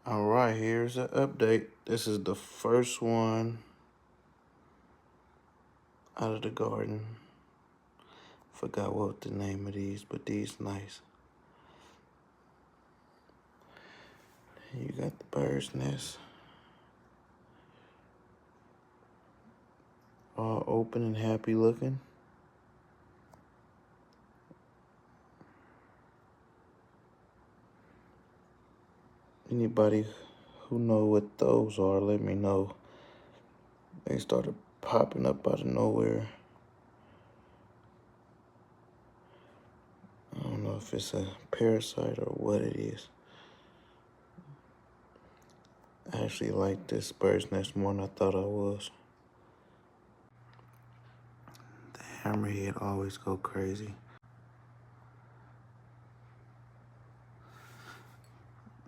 All right, here's an update. This is the first one out of the garden. Forgot what the name of these, but these nice. You got the bird's nest. All open and happy looking. Anybody who know what those are, let me know. They started popping up out of nowhere. I don't know if it's a parasite or what it is. I actually like this bird's nest more than I thought I was. The hammerhead always go crazy.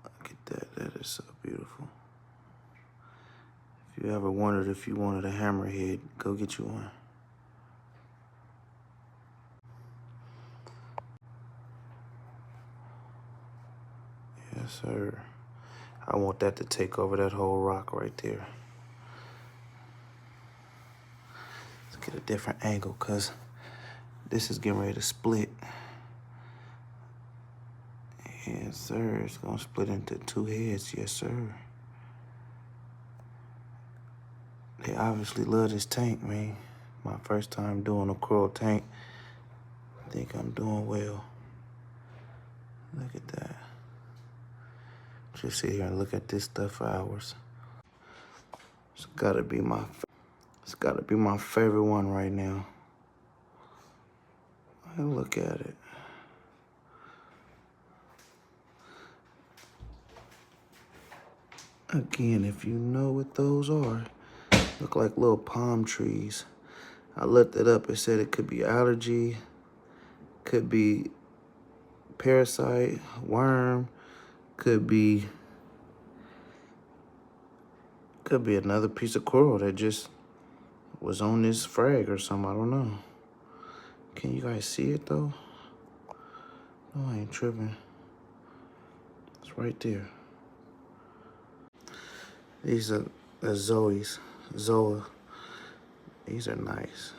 Look at that, that is so beautiful. If you ever wondered if you wanted a hammerhead, go get you one. Yes, sir. I want that to take over that whole rock right there. Let's get a different angle, cause this is getting ready to split. Yes, sir. It's gonna split into two heads. Yes, sir. They obviously love this tank, man. My first time doing a coral tank. I think I'm doing well. Look at that. Just sit here and look at this stuff for hours. It's gotta be my favorite one right now. Look at it. Again, if you know what those are, look like little palm trees. I looked it up. It said it could be allergy, could be parasite, worm, could be another piece of coral that just was on this frag or something. I don't know. Can you guys see it though? No, I ain't tripping. It's right there. These are the Zoa. These are nice.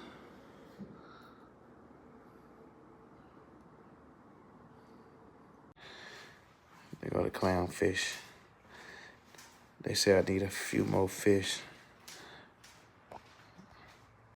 They go to clownfish. They say I need a few more fish.